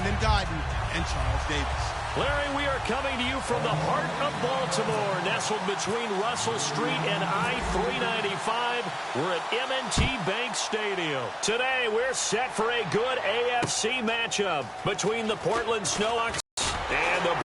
Brandon Gaudin, and Charles Davis. Larry, we are coming to you from the heart of Baltimore, nestled between Russell Street and I-395. We're at M&T Bank Stadium. Today, we're set for a good AFC matchup between the Portland Snowhawks and the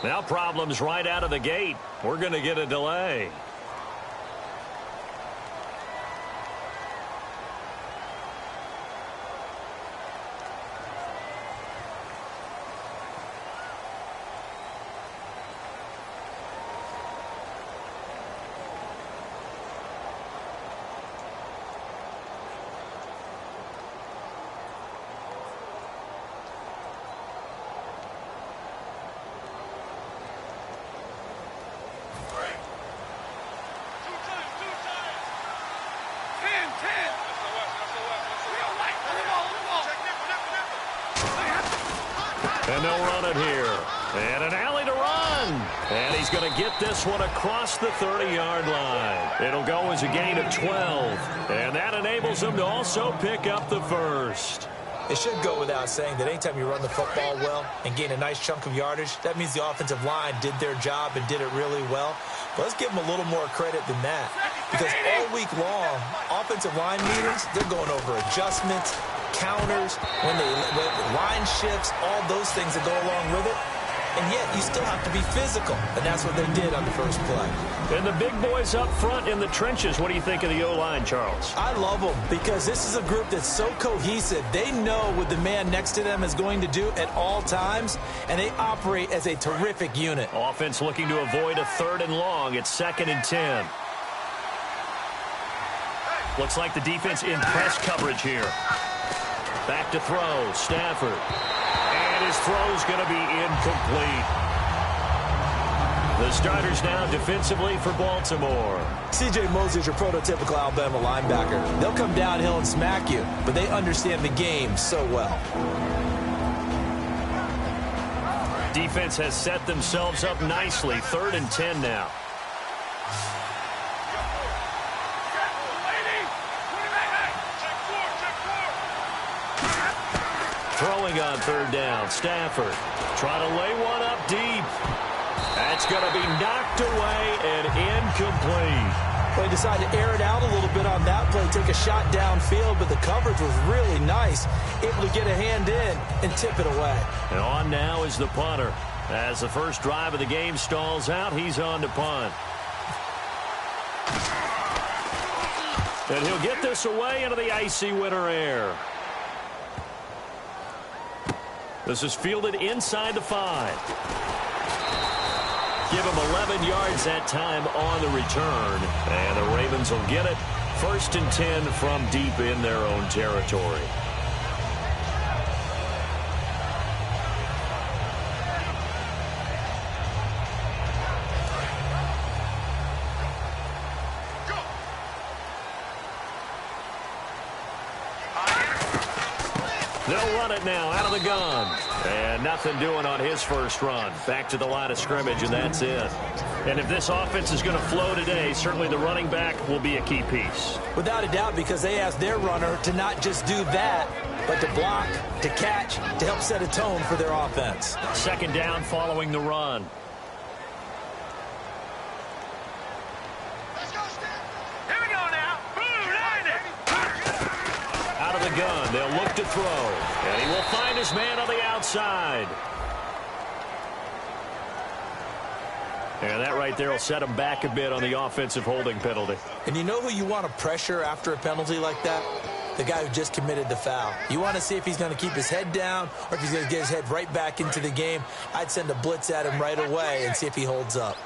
Now problems right out of the gate. We're going to get a delay. And they'll run it here. And an alley to run. And he's going to get this one across the 30-yard line. It'll go as a gain of 12. And that enables him to also pick up the first. It should go without saying that anytime you run the football well and gain a nice chunk of yardage, that means the offensive line did their job and did it really well. But let's give them a little more credit than that. Because all week long, offensive line meetings, they're going over adjustments, counters, when line shifts, all those things that go along with it. And yet, you still have to be physical. And that's what they did on the first play. And the big boys up front in the trenches, what do you think of the O-line, Charles? I love them because this is a group that's so cohesive. They know what the man next to them is going to do at all times, and they operate as a terrific unit. Offense looking to avoid a 3rd and long. It's 2nd and 10. Looks like the defense in press coverage here. Back to throw, Stafford. And his throw's going to be incomplete. The starters now defensively for Baltimore. C.J. Mosley's your prototypical Alabama linebacker. They'll come downhill and smack you, but they understand the game so well. Defense has set themselves up nicely. 3rd and 10 now. Throwing on 3rd down, Stafford trying to lay one up deep. That's going to be knocked away and incomplete. Well, he decided to air it out a little bit on that play, take a shot downfield, but the coverage was really nice, able to get a hand in and tip it away. And on now is the punter. As the first drive of the game stalls out, he's on to punt. And he'll get this away into the icy winter air. This is fielded inside the 5. Give him 11 yards that time on the return. And the Ravens will get it. 1st and 10 from deep in their own territory. They'll run it now out of the gun. And nothing doing on his first run. Back to the line of scrimmage, and that's it. And if this offense is going to flow today, certainly the running back will be a key piece. Without a doubt, because they asked their runner to not just do that, but to block, to catch, to help set a tone for their offense. 2nd down following the run. Out of the gun, they'll look to throw. And he will find his man on the outside. And that right there will set him back a bit on the offensive holding penalty. And you know who you want to pressure after a penalty like that? The guy who just committed the foul. You want to see if he's going to keep his head down or if he's going to get his head right back into the game. I'd send a blitz at him right away and see if he holds up.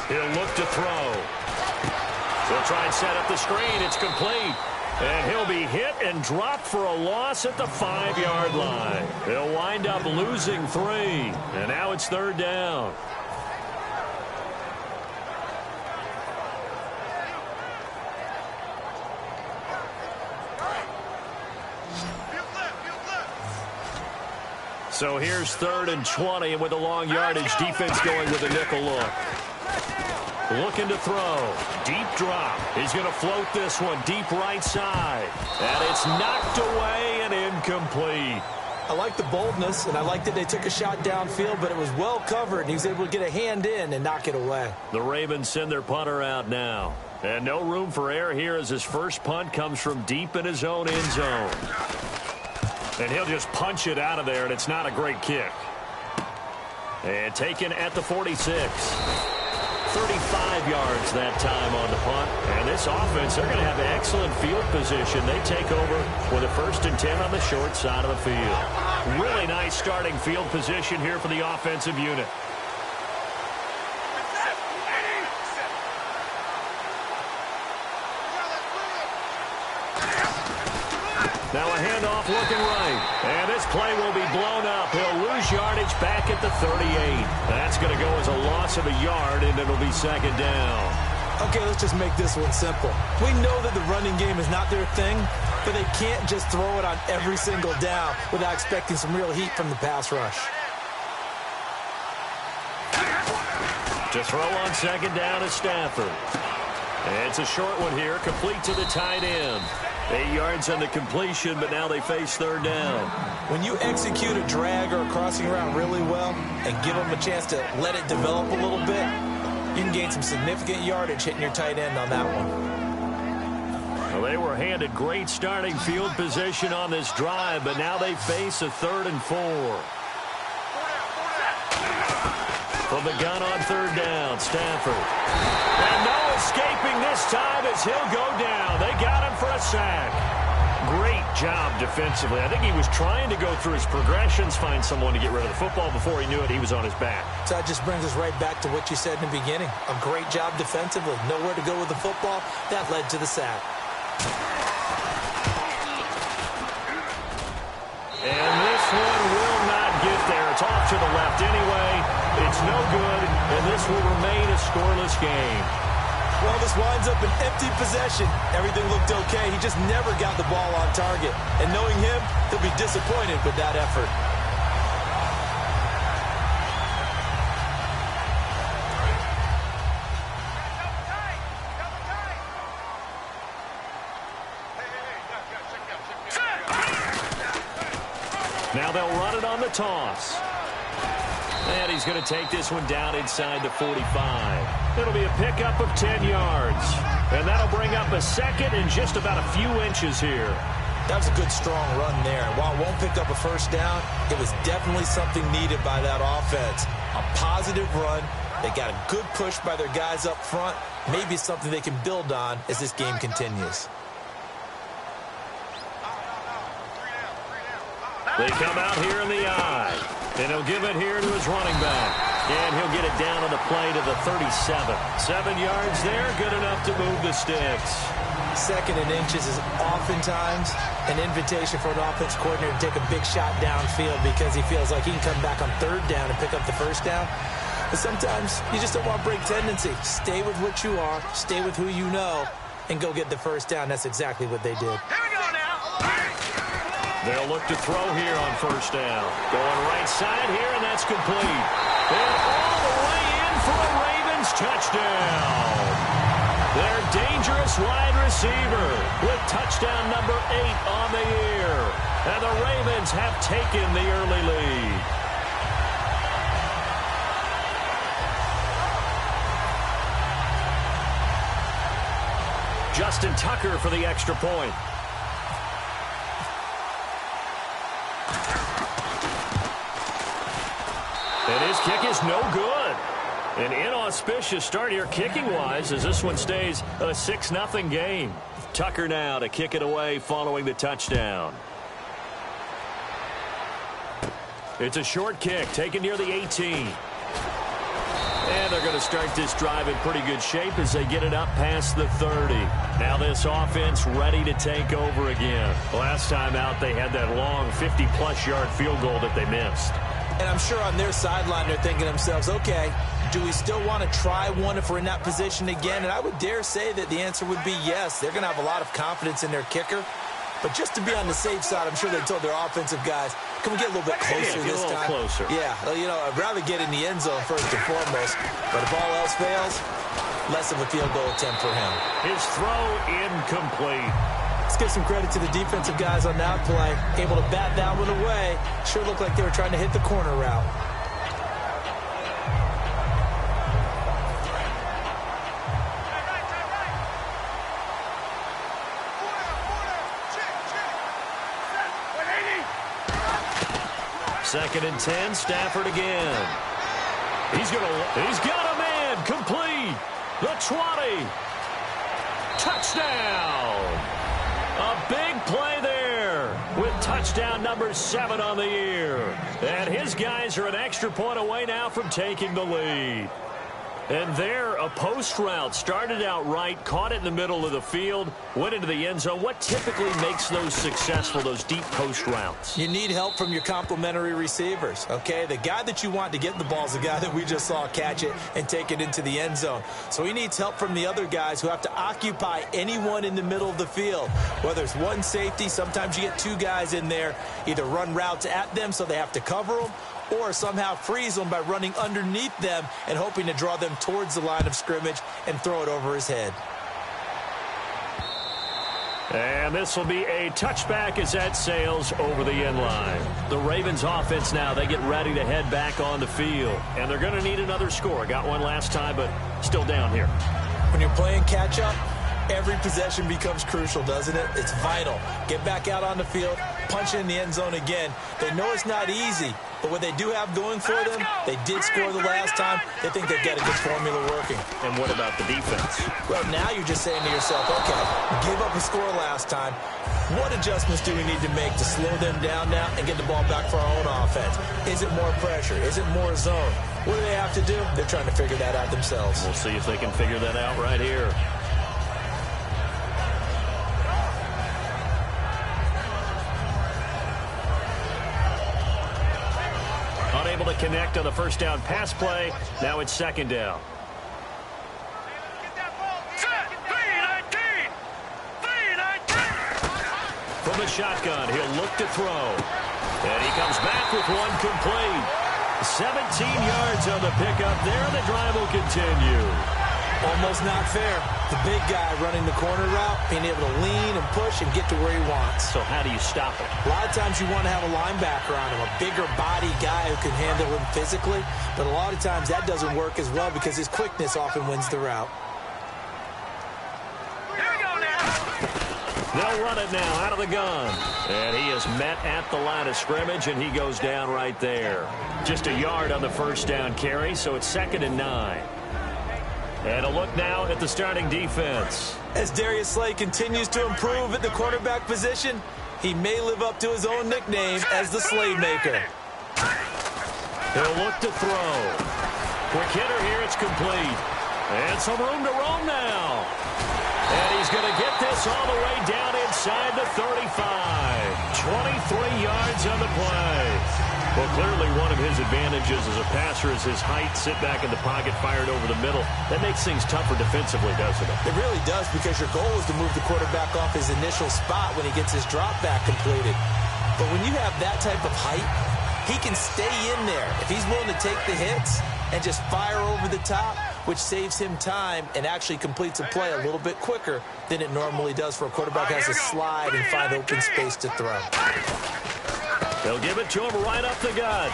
He'll look to throw. He'll try and set up the screen. It's complete. And he'll be hit and dropped for a loss at the 5-yard line. He'll wind up losing 3. And now it's 3rd down. So here's 3rd and 20, and with the long yardage, defense going with a nickel look. Looking to throw. Deep drop. He's going to float this one deep right side. And it's knocked away and incomplete. I like the boldness, and I like that they took a shot downfield, but it was well covered, and he was able to get a hand in and knock it away. The Ravens send their punter out now. And no room for error here as his first punt comes from deep in his own end zone. And he'll just punch it out of there, and it's not a great kick. And taken at the 46. 35 yards that time on the punt. And this offense, they're going to have excellent field position. They take over with a 1st and 10 on the short side of the field. Really nice starting field position here for the offensive unit. Now a handoff looking right. And this play will be blown up. He'll lose yardage back at the 38. That's going to go as a loss of a yard, and it'll be 2nd down. Okay, let's just make this one simple. We know that the running game is not their thing, but they can't just throw it on every single down without expecting some real heat from the pass rush. To throw on 2nd down is Stafford. And it's a short one here, complete to the tight end. 8 yards on the completion, but now they face 3rd down. When you execute a drag or a crossing route really well and give them a chance to let it develop a little bit, you can gain some significant yardage hitting your tight end on that one. Well, they were handed great starting field position on this drive, but now they face a 3rd and 4. From the gun on 3rd down, Stafford. And no escaping this time as he'll go down. They got him for a sack. Great job defensively. I think he was trying to go through his progressions, find someone to get rid of the football. Before he knew it, he was on his back. So that just brings us right back to what you said in the beginning. A great job defensively. Nowhere to go with the football. That led to the sack. And this one will not get there. It's off to the left anyway. It's no good, and this will remain a scoreless game. Well, this winds up an empty possession. Everything looked okay. He just never got the ball on target. And knowing him, he'll be disappointed with that effort. Now they'll run it on the toss. And he's going to take this one down inside the 45. It'll be a pickup of 10 yards. And that'll bring up a 2nd and just about a few inches here. That was a good, strong run there. While it won't pick up a 1st down, it was definitely something needed by that offense. A positive run. They got a good push by their guys up front. Maybe something they can build on as this game continues. They come out here in the eye. And he'll give it here to his running back. And he'll get it down on the play to the 37. 7 yards there, good enough to move the sticks. 2nd and inches is oftentimes an invitation for an offense coordinator to take a big shot downfield because he feels like he can come back on 3rd down and pick up the 1st down. But sometimes you just don't want break tendency. Stay with what you are, stay with who you know, and go get the 1st down. That's exactly what they did. Here we go now. They'll look to throw here on 1st down. Going right side here, and that's complete. And all the way in for a Ravens touchdown. Their dangerous wide receiver with touchdown number 8 on the year. And the Ravens have taken the early lead. Justin Tucker for the extra point. And his kick is no good. An inauspicious start here kicking-wise as this one stays a 6-0 game. Tucker now to kick it away following the touchdown. It's a short kick taken near the 18. And they're going to start this drive in pretty good shape as they get it up past the 30. Now this offense ready to take over again. Last time out, they had that long 50-plus yard field goal that they missed. And I'm sure on their sideline they're thinking to themselves, okay, do we still want to try one if we're in that position again? And I would dare say that the answer would be yes. They're going to have a lot of confidence in their kicker. But just to be on the safe side, I'm sure they told their offensive guys, can we get a little bit closer this time? Get a little closer. Yeah, you know, I'd rather get in the end zone first and foremost. But if all else fails, less of a field goal attempt for him. His throw incomplete. Let's give some credit to the defensive guys on that play. Able to bat that one away. Sure looked like they were trying to hit the corner route. 2nd and 10, Stafford again. He's got a man, complete. The 20. Touchdown. A big play there with touchdown number 7 on the year. And his guys are an extra point away now from taking the lead. And there, a post route started out right, caught it in the middle of the field, went into the end zone. What typically makes those successful, those deep post routes? You need help from your complementary receivers, okay? The guy that you want to get the ball is the guy that we just saw catch it and take it into the end zone. So he needs help from the other guys who have to occupy anyone in the middle of the field. Whether it's one safety, sometimes you get 2 guys in there, either run routes at them so they have to cover them, or somehow freeze them by running underneath them and hoping to draw them towards the line of scrimmage and throw it over his head. And this will be a touchback as that sails over the end line. The Ravens offense now, they get ready to head back on the field. And they're going to need another score. Got one last time, but still down here. When you're playing catch-up, every possession becomes crucial, doesn't it? It's vital. Get back out on the field, punch it in the end zone again. They know it's not easy, but what they do have going for them, they did score the last time. They think they've got a good formula working. And what about the defense? Well, now you're just saying to yourself, okay, give up a score last time. What adjustments do we need to make to slow them down now and get the ball back for our own offense? Is it more pressure? Is it more zone? What do they have to do? They're trying to figure that out themselves. We'll see if they can figure that out right here. Unable to connect on the first down pass play. Now it's 2nd down. From the shotgun, he'll look to throw. And he comes back with one complete. 17 yards on the pickup there. The drive will continue. Almost not fair. The big guy running the corner route, being able to lean and push and get to where he wants. So how do you stop it? A lot of times you want to have a linebacker on him, a bigger body guy who can handle him physically. But a lot of times that doesn't work as well because his quickness often wins the route. They'll run it now out of the gun. And he is met at the line of scrimmage, and he goes down right there. Just a yard on the first down carry, so it's 2nd and 9. And a look now at the starting defense. As Darius Slay continues to improve at the quarterback position, he may live up to his own nickname as the Slaymaker. He'll look to throw. Quick hitter here, it's complete. And some room to roam now. And he's going to get this all the way down inside the 35. 23 yards on the play. Well, clearly one of his advantages as a passer is his height. Sit back in the pocket, fired over the middle. That makes things tougher defensively, doesn't it? It really does, because your goal is to move the quarterback off his initial spot when he gets his drop back completed. But when you have that type of height, he can stay in there if he's willing to take the hits and just fire over the top, which saves him time and actually completes a play a little bit quicker than it normally does for a quarterback who has to slide and find open space to throw. They'll give it to him right up the gut.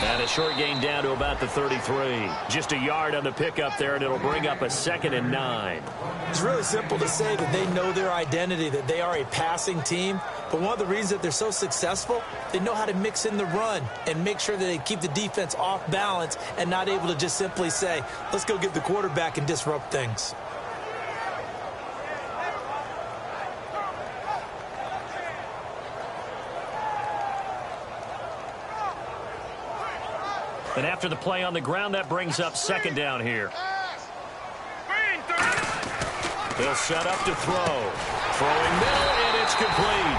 And a short gain down to about the 33. Just a yard on the pickup there, and it'll bring up a 2nd and 9. It's really simple to say that they know their identity, that they are a passing team. But one of the reasons that they're so successful, they know how to mix in the run and make sure that they keep the defense off balance and not able to just simply say, let's go get the quarterback and disrupt things. And after the play on the ground, that brings up 2nd down here. They'll set up to throw. Throwing middle, and it's complete.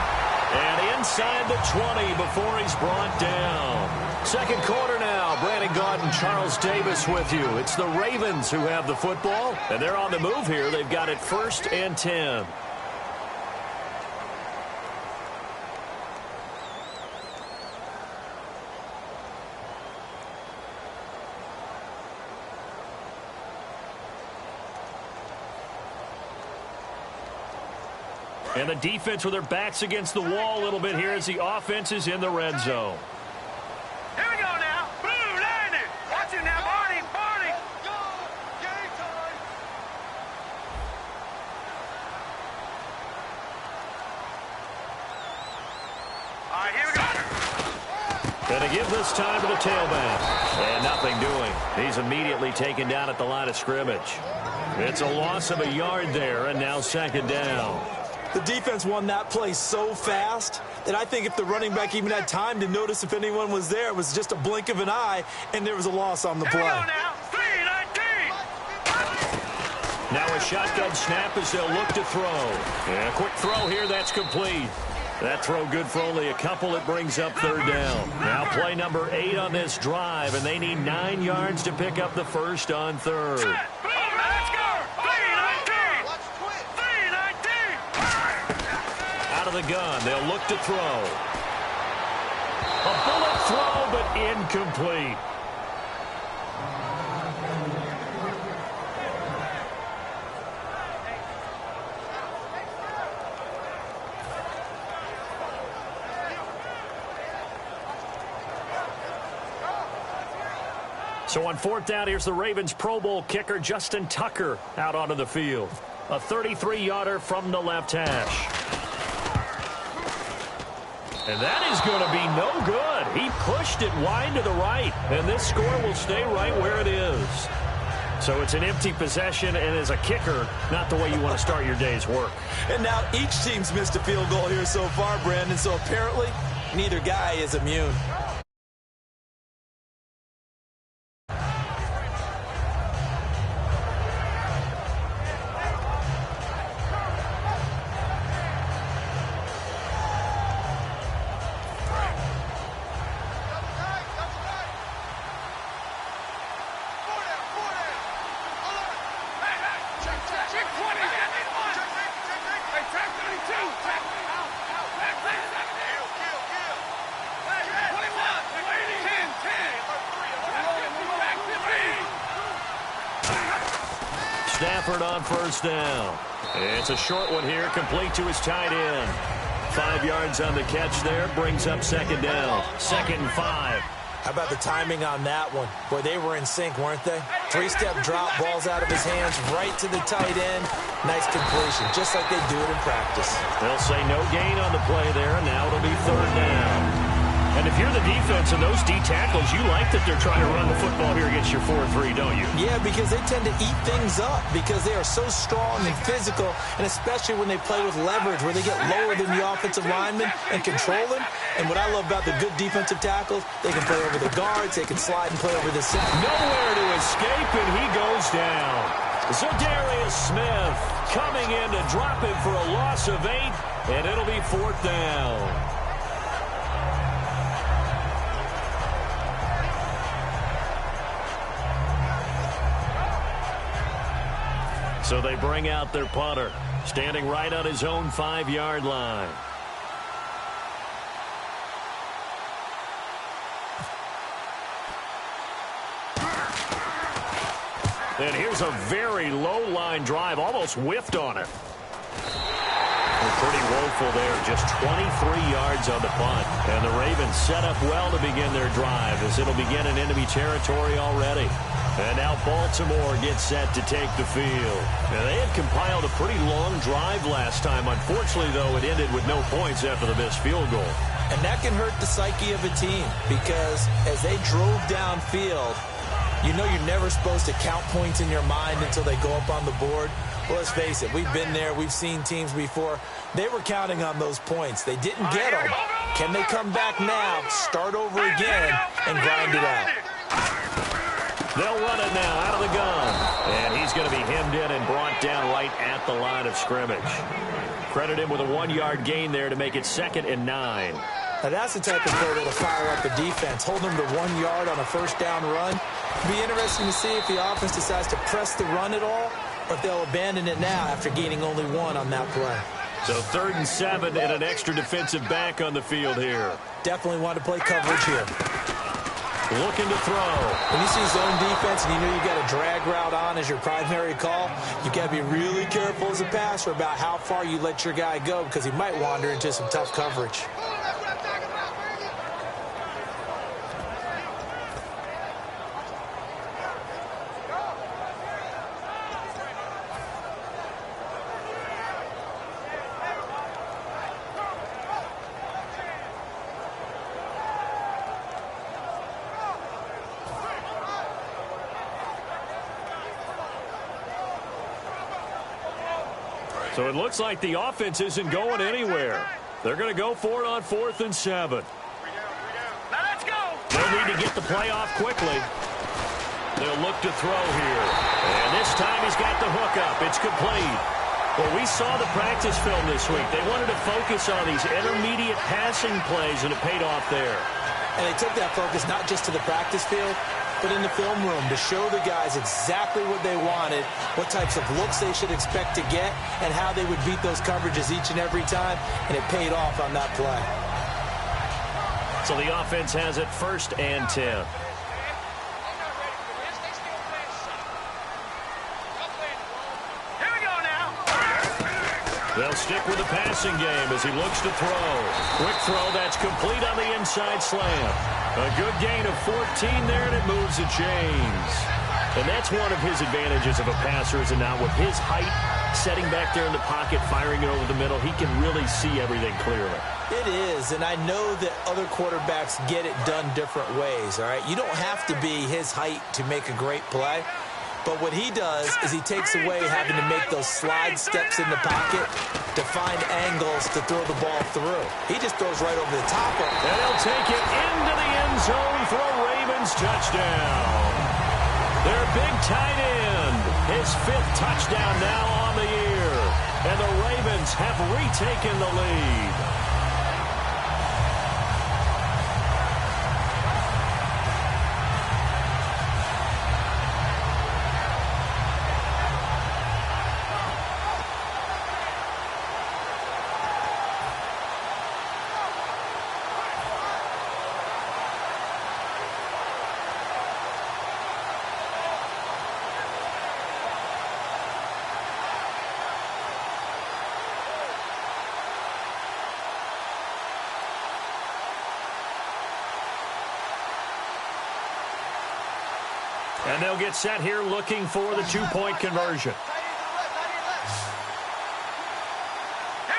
And inside the 20 before he's brought down. Second quarter now. Brandon Gaudin, Charles Davis with you. It's the Ravens who have the football, and they're on the move here. They've got it 1st and 10. And the defense with their backs against the wall a little bit here as the offense is in the red zone. Here we go now. Blue Lightning. Watch it now, Barney. Barney. Go. Game time. All right, here we go. And to give this time to the tailback. And nothing doing. He's immediately taken down at the line of scrimmage. It's a loss of a yard there, and now second down. The defense won that play so fast that I think if the running back even had time to notice if anyone was there, it was just a blink of an eye, and there was a loss on the play. Now a shotgun snap as they'll look to throw. And a quick throw here, that's complete. That throw good for only a couple. It brings up third down. Now play number 8 on this drive, and they need 9 yards to pick up the first on third. Out of the gun, they'll look to throw. A bullet throw, but incomplete. So on fourth down, here's the Ravens Pro Bowl kicker, Justin Tucker, out onto the field. A 33-yarder from the left hash. And that is going to be no good. He pushed it wide to the right, and this score will stay right where it is. So it's an empty possession, and as a kicker, not the way you want to start your day's work. And now each team's missed a field goal here so far, Brandon, so apparently neither guy is immune. Stafford on first down. It's a short one here, complete to his tight end. 5 yards on the catch there, brings up second down. 2nd and 5. How about the timing on that one? Boy, they were in sync, weren't they? 3-step drop, balls out of his hands, right to the tight end. Nice completion, just like they do it in practice. They'll say no gain on the play there, and now it'll be third down. And if you're the defense and those D tackles, you like that they're trying to run the football here against your 4-3, don't you? Yeah, because they tend to eat things up because they are so strong and physical, and especially when they play with leverage where they get lower than the offensive lineman and control them. And what I love about the good defensive tackles, they can play over the guards, they can slide and play over the center. Nowhere to escape, and he goes down. Za'Darius Smith coming in to drop him for a loss of 8, and it'll be fourth down. So they bring out their punter, standing right on his own 5-yard line. And here's a very low-line drive, almost whiffed on it. Pretty woeful there, just 23 yards on the punt. And the Ravens set up well to begin their drive as it'll begin in enemy territory already. And now Baltimore gets set to take the field. Now, they had compiled a pretty long drive last time. Unfortunately, though, it ended with no points after the missed field goal. And that can hurt the psyche of a team because as they drove downfield, you know you're never supposed to count points in your mind until they go up on the board. Well, let's face it, we've been there. We've seen teams before. They were counting on those points. They didn't get them. Can they come back now, start over again, and grind it out? They'll run it now out of the gun. And he's going to be hemmed in and brought down right at the line of scrimmage. Credit him with a 1-yard gain there to make it 2nd and 9. Now that's the type of play that'll fire up the defense. Hold them to 1 yard on a first down run. It'll be interesting to see if the offense decides to press the run at all or if they'll abandon it now after gaining only 1 on that play. So 3rd and 7 and an extra defensive back on the field here. Definitely want to play coverage here. Looking to throw. When you see zone defense and you know you've got a drag route on as your primary call, you've got to be really careful as a passer about how far you let your guy go because he might wander into some tough coverage. So it looks like the offense isn't going anywhere. They're going to go for it on 4th and 7. Now let's go. They'll need to get the play off quickly. They'll look to throw here. And this time he's got the hook up. It's complete. Well, we saw the practice film this week. They wanted to focus on these intermediate passing plays, and it paid off there. And they took that focus not just to the practice field, but in the film room to show the guys exactly what they wanted, what types of looks they should expect to get, and how they would beat those coverages each and every time, and it paid off on that play. So the offense has it 1st and 10. They'll stick with the passing game as he looks to throw. Quick throw, that's complete on the inside slant. A good gain of 14 there, and it moves the chains. And that's one of his advantages of a passer, is it not? With his height, setting back there in the pocket, firing it over the middle, he can really see everything clearly. It is, and I know that other quarterbacks get it done different ways, all right? You don't have to be his height to make a great play. But what he does is he takes away having to make those slide steps in the pocket to find angles to throw the ball through. He just throws right over the top of it. And he'll take it into the end zone for a Ravens touchdown. Their big tight end, his 5th touchdown now on the year. And the Ravens have retaken the lead. And they'll get set here looking for the 2-point conversion.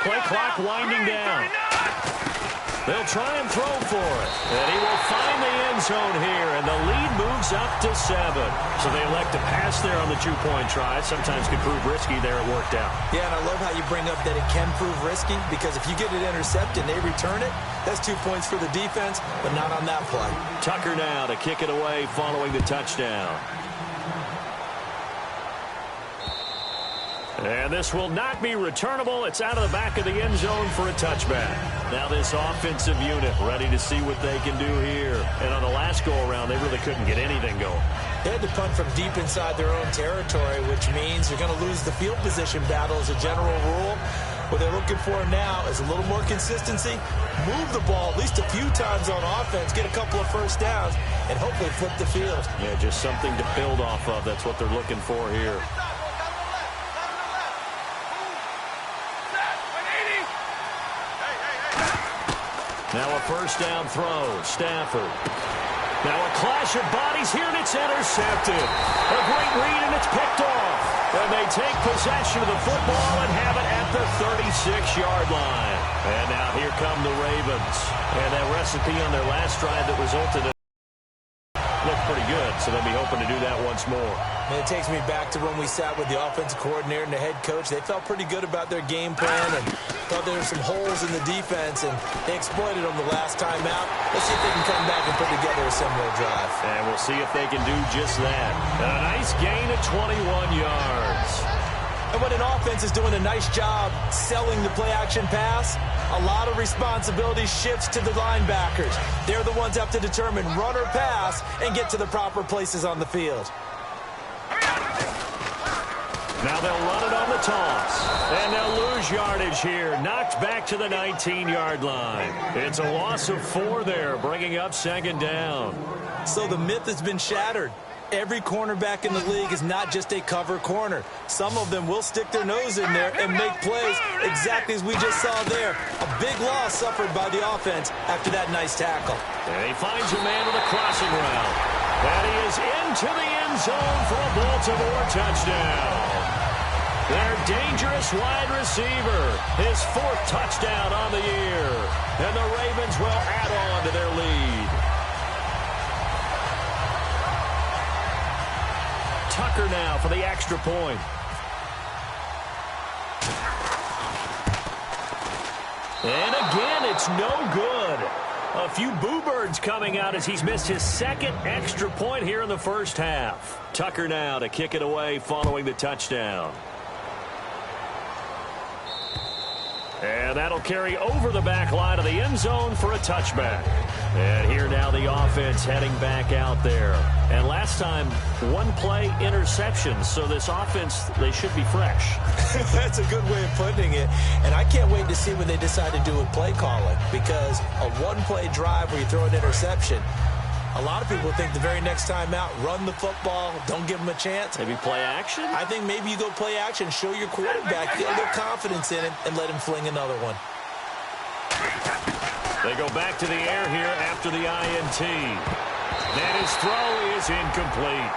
Play clock winding down. They'll try and throw for it. And he will find the end zone here. And the lead moves up to 7. So they elect to pass there on the 2-point try. Sometimes can prove risky. There it worked out. Yeah, and I love how you bring up that it can prove risky, because if you get it intercepted and they return it, that's 2 points for the defense, but not on that play. Tucker now to kick it away following the touchdown. And this will not be returnable. It's out of the back of the end zone for a touchback. Now this offensive unit ready to see what they can do here. And on the last go-around, they really couldn't get anything going. They had to punt from deep inside their own territory, which means they're going to lose the field position battle as a general rule. What they're looking for now is a little more consistency, move the ball at least a few times on offense, get a couple of first downs, and hopefully flip the field. Yeah, just something to build off of. That's what they're looking for here. Now a first down throw. Stafford. Now a clash of bodies here, and it's intercepted. A great read, and it's picked off. And they take possession of the football and have it at the 36-yard line. And now here come the Ravens. And that recipe on their last drive that resulted in looked pretty good, so they'll be hoping to do that once more. And it takes me back to when we sat with the offensive coordinator and the head coach. They felt pretty good about their game plan and thought there were some holes in the defense, and they exploited them the last time out. Let's see if they can come back and put together a similar drive. And we'll see if they can do just that. And a nice gain of 21 yards. And when an offense is doing a nice job selling the play-action pass, a lot of responsibility shifts to the linebackers. They're the ones that have to determine run or pass and get to the proper places on the field. Now they'll run it on the toss. And they'll lose yardage here. Knocked back to the 19-yard line. It's a loss of 4 there, bringing up 2nd down. So the myth has been shattered. Every cornerback in the league is not just a cover corner. Some of them will stick their nose in there and make plays exactly as we just saw there. A big loss suffered by the offense after that nice tackle. And he finds a man with a crossing route. And he is into the end zone for a Baltimore touchdown. Their dangerous wide receiver, his 4th touchdown on the year. And the Ravens will add on to their lead. Tucker now for the extra point. And again, it's no good. A few boo birds coming out as he's missed his second extra point here in the first half. Tucker now to kick it away following the touchdown. And that'll carry over the back line of the end zone for a touchback. And here now the offense heading back out there. And last time, one play interception. So this offense, they should be fresh. That's a good way of putting it. And I can't wait to see what they decide to do with play calling. Because a one-play drive where you throw an interception, a lot of people think the very next time out, run the football, don't give them a chance. Maybe play action? I think maybe you go play action, show your quarterback, get a little confidence in it, and let him fling another one. They go back to the air here after the INT. And his throw is incomplete.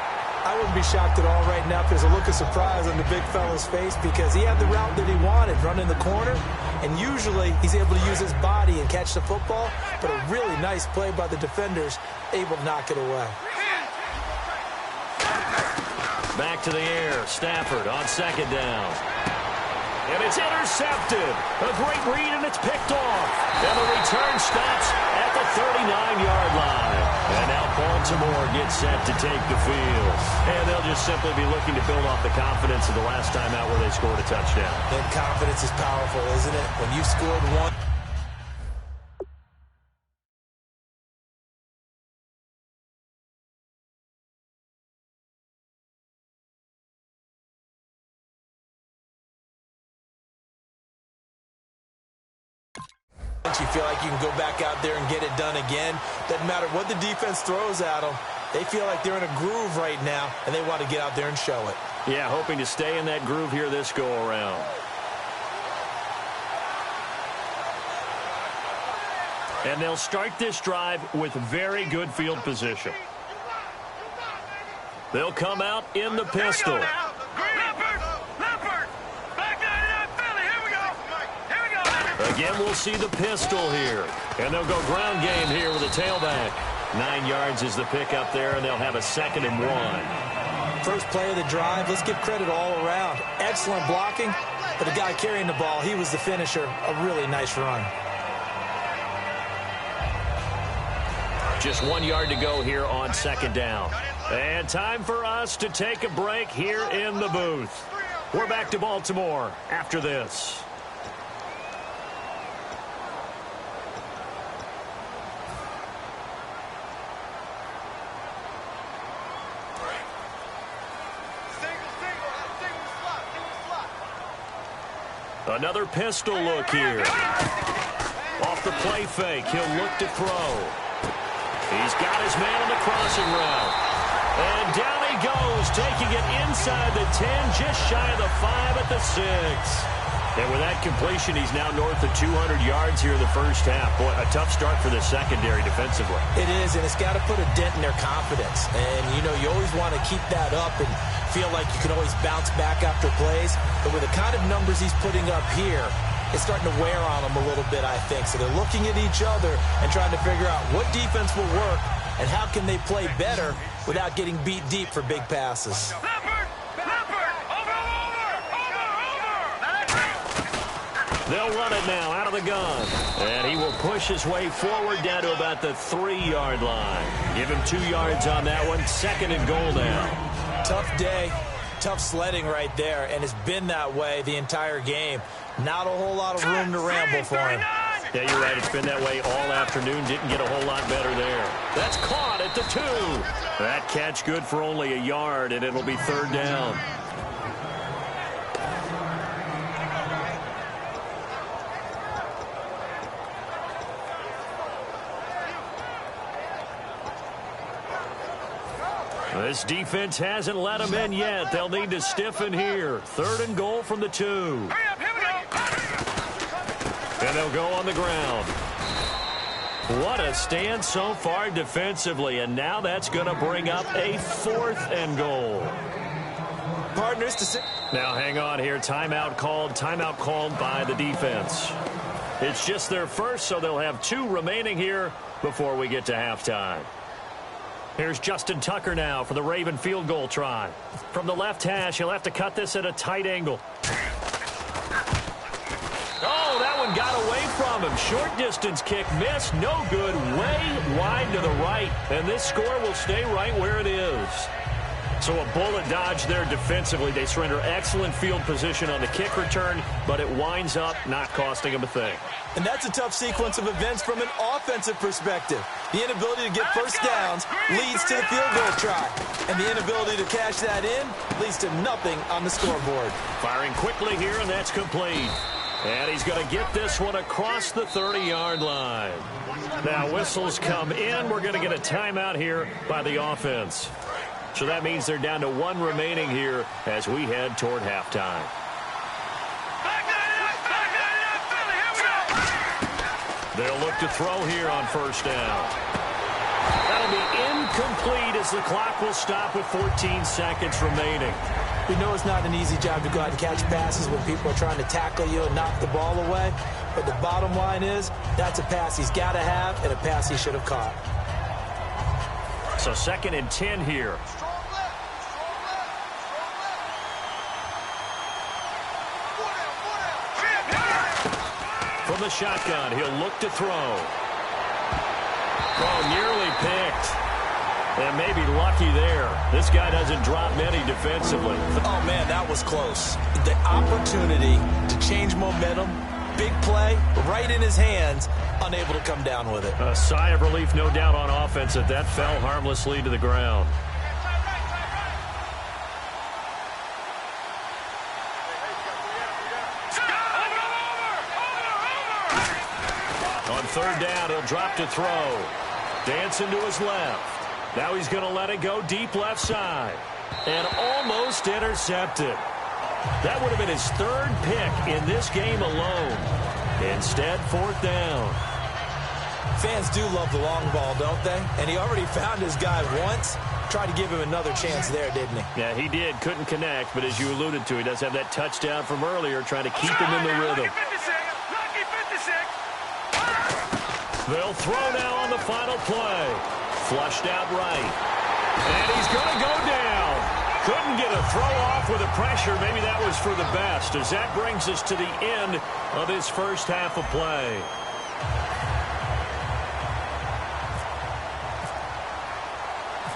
I wouldn't be shocked at all right now if there's a look of surprise on the big fella's face because he had the route that he wanted, running the corner, and usually he's able to use his body and catch the football, but a really nice play by the defenders, able to knock it away. Back to the air, Stafford on second down. And it's intercepted. A great read, and it's picked off. And the return stops at the 39-yard line. And now Baltimore gets set to take the field. And they'll just simply be looking to build off the confidence of the last time out where they scored a touchdown. And confidence is powerful, isn't it? When you've scored one. You feel like you can go back out there and get it done again. Doesn't matter what the defense throws at them. They feel like they're in a groove right now, and they want to get out there and show it. Yeah, hoping to stay in that groove here this go-around. And they'll start this drive with very good field position. They'll come out in the pistol. Again, we'll see the pistol here. And they'll go ground game here with a tailback. 9 yards is the pickup there, and they'll have a 2nd and 1. First play of the drive, let's give credit all around. Excellent blocking, but the guy carrying the ball, he was the finisher. A really nice run. Just 1 yard to go here on 2nd down. And time for us to take a break here in the booth. We're back to Baltimore after this. Another pistol look here. Off the play fake, he'll look to throw. He's got his man on the crossing route. And down he goes, taking it inside the 10, just shy of the 5 at the 6. And with that completion, he's now north of 200 yards here in the first half. Boy, a tough start for the secondary defensively. It is, and it's got to put a dent in their confidence. And, you know, you always want to keep that up and feel like you can always bounce back after plays. But with the kind of numbers he's putting up here, it's starting to wear on them a little bit, I think. So they're looking at each other and trying to figure out what defense will work and how can they play better without getting beat deep for big passes. They'll run it now out of the gun. And he will push his way forward down to about the 3-yard line. Give him 2 yards on that one. 2nd and goal now. Tough day. Tough sledding right there, and it's been that way the entire game. Not a whole lot of room to ramble for him. Yeah, you're right. It's been that way all afternoon. Didn't get a whole lot better there. That's caught at the 2. That catch good for only a yard, and it'll be 3rd down. This defense hasn't let them in yet. They'll need to stiffen here. 3rd and goal from the 2. And they'll go on the ground. What a stand so far defensively. And now that's going to bring up a 4th and goal. Partners to sit. Now hang on here. Timeout called by the defense. It's just their first, so they'll have 2 remaining here before we get to halftime. Here's Justin Tucker now for the Raven field goal try. From the left hash, he'll have to cut this at a tight angle. Oh, that one one got away from him. Short distance kick missed. No good. Way wide to the right. And this score will stay right where it is. So a bullet dodge there defensively. They surrender excellent field position on the kick return, but it winds up not costing them a thing. And that's a tough sequence of events from an offensive perspective. The inability to get first downs leads to the field goal try. And the inability to cash that in leads to nothing on the scoreboard. Firing quickly here, and that's complete. And he's going to get this one across the 30-yard line. Now whistles come in. We're going to get a timeout here by the offense. So that means they're down to one remaining here as we head toward halftime. They'll look to throw here on first down. That'll be incomplete as the clock will stop with 14 seconds remaining. We know it's not an easy job to go out and catch passes when people are trying to tackle you and knock the ball away. But the bottom line is that's a pass he's got to have and a pass he should have caught. So 2nd and 10 here. From the shotgun, he'll look to throw. Oh, nearly picked. And maybe lucky there. This guy doesn't drop many defensively. Oh, man, that was close. The opportunity to change momentum, big play, right in his hands, unable to come down with it. A sigh of relief, no doubt, on offense that fell harmlessly to the ground. On 3rd down, he'll drop to throw. Dancing to his left. Now he's going to let it go deep left side. And almost intercepted. That would have been his 3rd pick in this game alone. Instead, 4th down. Fans do love the long ball, don't they? And he already found his guy once. Tried to give him another chance there, didn't he? Yeah, he did. Couldn't connect, but as you alluded to, he does have that touchdown from earlier, trying to keep him in the rhythm. They'll throw now on the final play. Flushed out right. And he's going to go down. Couldn't get a throw off with the pressure. Maybe that was for the best, as that brings us to the end of this first half of play.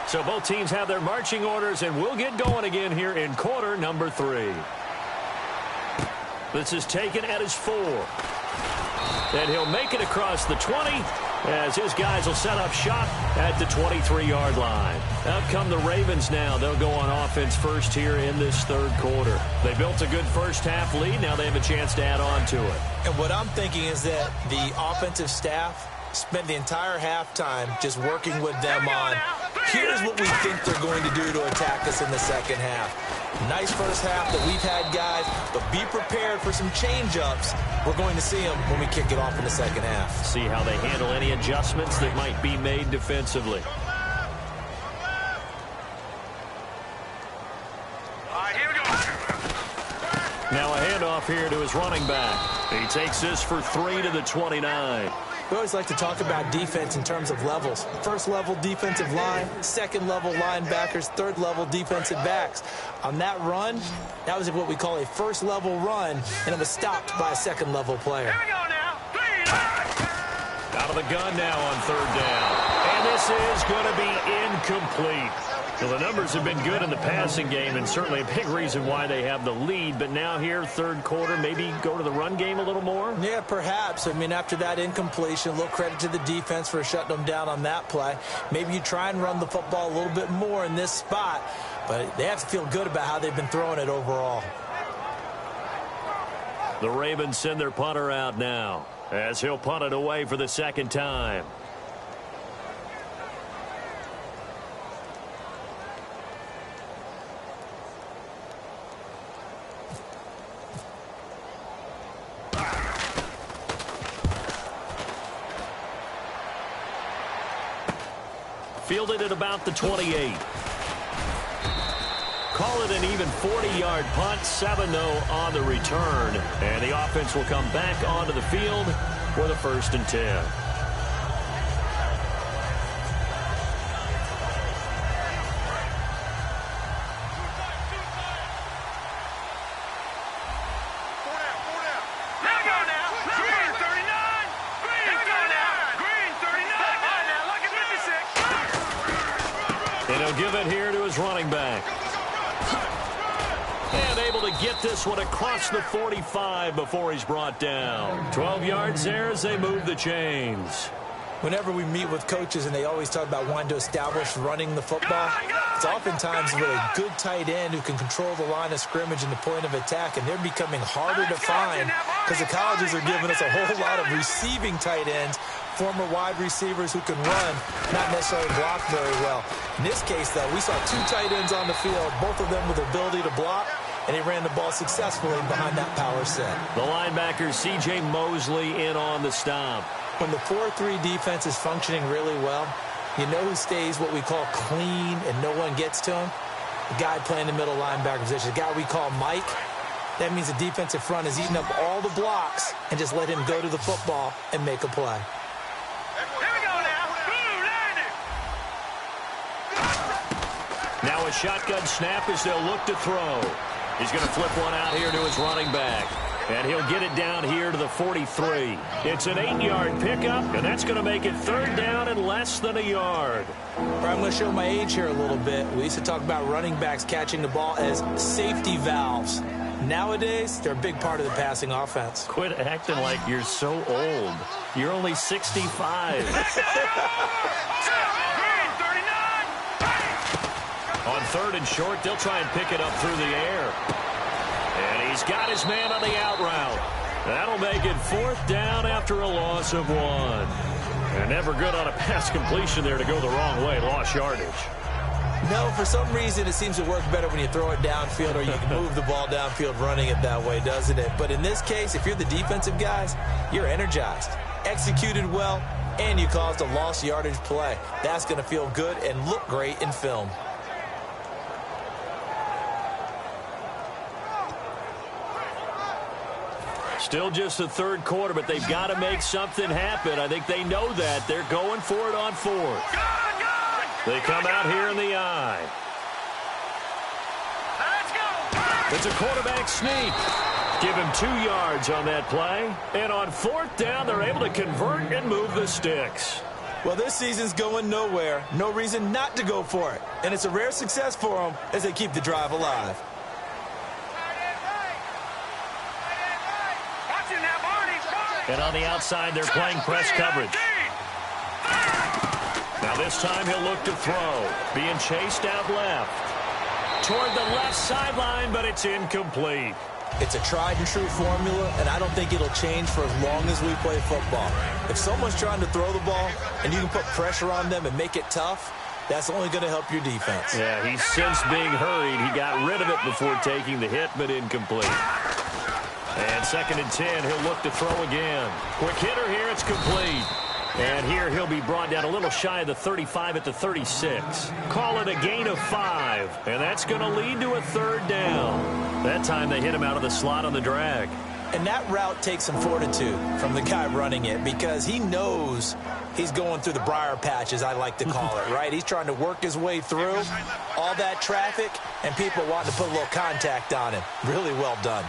So both teams have their marching orders, and we'll get going again here in quarter number 3. This is taken at his 4. And he'll make it across the 20 as his guys will set up shop at the 23-yard line. Out come the Ravens now. They'll go on offense first here in this 3rd quarter. They built a good first half lead. Now they have a chance to add on to it. And what I'm thinking is that the offensive staff spent the entire halftime just working with them on, here's what we think they're going to do to attack us in the second half. Nice first half that we've had, guys, but be prepared for some change-ups. We're going to see them when we kick it off in the second half. See how they handle any adjustments that might be made defensively. All right, here we go. Now a handoff here to his running back. He takes this for 3 to the 29. We always like to talk about defense in terms of levels. First level defensive line, second level linebackers, third level defensive backs. On that run, that was what we call a first level run, and it was stopped by a second level player. Here we go now. Out of the gun now on 3rd down. And this is going to be incomplete. So the numbers have been good in the passing game, and certainly a big reason why they have the lead. But now here, 3rd quarter, maybe go to the run game a little more? Yeah, perhaps. I mean, after that incompletion, a little credit to the defense for shutting them down on that play. Maybe you try and run the football a little bit more in this spot, but they have to feel good about how they've been throwing it overall. The Ravens send their punter out now, as he'll punt it away for the 2nd time. Fielded at about the 28. Call it an even 40-yard punt, 7-0 on the return. And the offense will come back onto the field for the 1st and 10. Let go now. He'll give it here to his running back. And able to get this one across the 45 before he's brought down. 12 yards there as they move the chains. Whenever we meet with coaches and they always talk about wanting to establish running the football, it's oftentimes with a good tight end who can control the line of scrimmage and the point of attack, and they're becoming harder to find because the colleges are giving us a whole lot of receiving tight ends, former wide receivers who can run, not necessarily block very well. In this case, though, we saw two tight ends on the field, both of them with the ability to block, and he ran the ball successfully behind that power set. The linebacker, C.J. Mosley, in on the stop. When the 4-3 defense is functioning really well, you know who stays what we call clean and no one gets to him? The guy playing the middle linebacker position, the guy we call Mike. That means the defensive front is eating up all the blocks and just let him go to the football and make a play. Here we go now. Boom, landed. Now a shotgun snap as they'll look to throw. He's going to flip one out here to his running back. And he'll get it down here to the 43. It's an 8-yard pickup, and that's going to make it third down and less than a yard. I'm going to show my age here a little bit. We used to talk about running backs catching the ball as safety valves. Nowadays, they're a big part of the passing offense. Quit acting like you're so old. You're only 65. On third and short, they'll try and pick it up through the air. And he's got his man on the out route. That'll make it fourth down after a loss of 1. And never good on a pass completion there to go the wrong way. Lost yardage. No, for some reason it seems to work better when you throw it downfield or you can move the ball downfield running it that way, doesn't it? But in this case, if you're the defensive guys, you're energized, executed well, and you caused a lost yardage play. That's going to feel good and look great in film. Still just the third quarter, but they've got to make something happen. I think they know that. They're going for it on fourth. They come out here in the eye. It's a quarterback sneak. Give him 2 yards on that play. And on fourth down, they're able to convert and move the sticks. Well, this season's going nowhere. No reason not to go for it. And it's a rare success for them as they keep the drive alive. And on the outside, they're playing press coverage. Now this time he'll look to throw. Being chased out left. Toward the left sideline, but it's incomplete. It's a tried and true formula, and I don't think it'll change for as long as we play football. If someone's trying to throw the ball and you can put pressure on them and make it tough, that's only going to help your defense. Yeah, he's since being hurried. He got rid of it before taking the hit, but incomplete. And 2nd and 10, he'll look to throw again. Quick hitter here, it's complete. And here he'll be brought down a little shy of the 35 at the 36. Call it a gain of 5. And that's going to lead to a third down. That time they hit him out of the slot on the drag. And that route takes some fortitude from the guy running it because he knows he's going through the briar patch, as I like to call it, right? He's trying to work his way through all that traffic and people wanting to put a little contact on him. Really well done.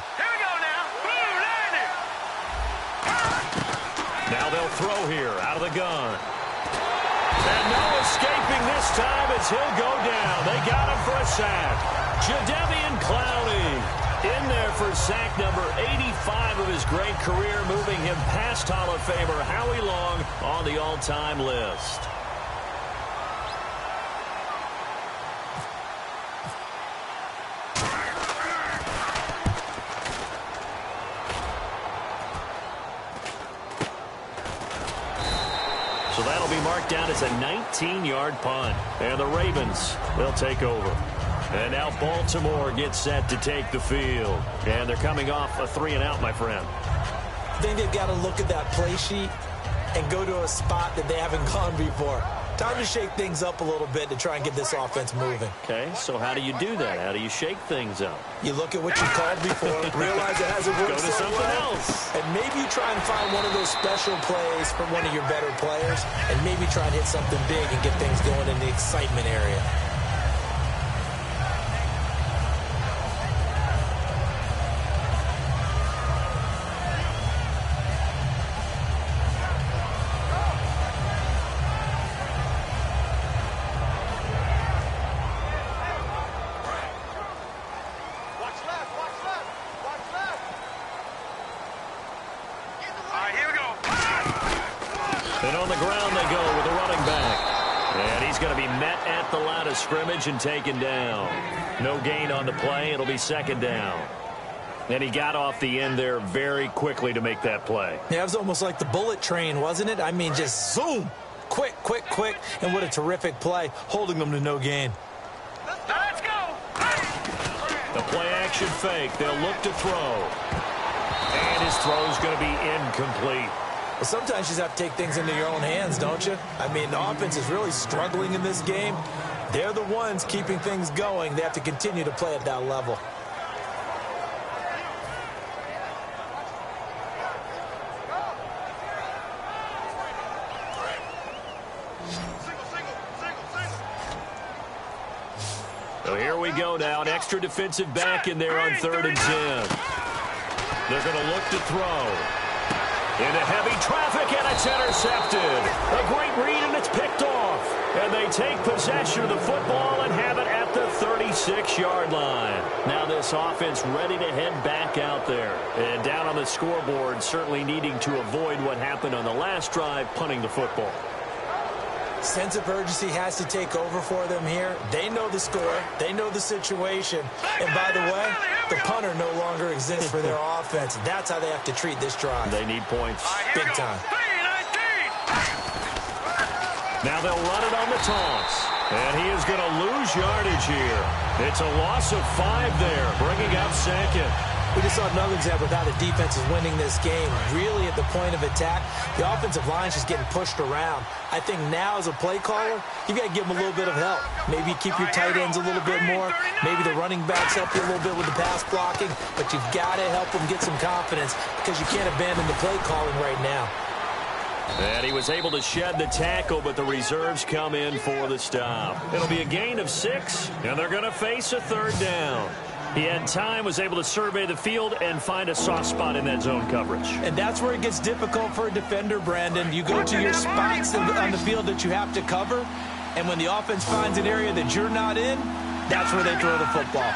Now they'll throw here out of the gun. And no escaping this time as he'll go down. They got him for a sack. Jadeveon Clowney in there for sack number 85 of his great career, moving him past Hall of Famer Howie Long on the all-time list. So that'll be marked down as a 19-yard punt. And the Ravens, they'll take over. And now Baltimore gets set to take the field. And they're coming off a 3-and-out, my friend. I think they've got to look at that play sheet and go to a spot that they haven't gone before. Time to shake things up a little bit to try and get this offense moving. Okay, so how do you do that? How do you shake things up? You look at what you called before, realize it hasn't worked so something well, else. And maybe you try and find one of those special plays from one of your better players, and maybe try and hit something big and get things going in the excitement area. the ground they go with the running back. And he's going to be met at the line of scrimmage and taken down. No gain on the play. It'll be second down. And he got off the end there very quickly to make that play. Yeah, it was almost like the bullet train, wasn't it? I mean, just zoom. Quick, quick, quick. And what a terrific play, holding them to no gain. Let's go. The play-action fake. They'll look to throw. And his throw's going to be incomplete. Well, sometimes you just have to take things into your own hands, don't you? I mean, the offense is really struggling in this game. They're the ones keeping things going. They have to continue to play at that level. So here we go now. An extra defensive back in there on 3rd and 10. They're going to look to throw. Into heavy traffic, and it's intercepted. A great read, and it's picked off. And they take possession of the football and have it at the 36-yard line. Now this offense ready to head back out there. And down on the scoreboard, certainly needing to avoid what happened on the last drive, punting the football. Sense of urgency has to take over for them here. They know the score. They know the situation. And by the way, the punter no longer exists for their offense. That's how they have to treat this drive. They need points. Big time. Now they'll run it on the toss. And he is going to lose yardage here. It's a loss of 5 there, bringing up second. We just saw another example of how the defense is winning this game. Really at the point of attack, the offensive line is just getting pushed around. I think now as a play caller, you've got to give them a little bit of help. Maybe keep your tight ends a little bit more. Maybe the running backs help you a little bit with the pass blocking. But you've got to help them get some confidence because you can't abandon the play calling right now. And he was able to shed the tackle, but the reserves come in for the stop. It'll be a gain of 6, and they're going to face a 3rd down. He had time, was able to survey the field and find a soft spot in that zone coverage. And that's where it gets difficult for a defender, Brandon. You go to your spots on the field that you have to cover, and when the offense finds an area that you're not in, that's where they throw the football.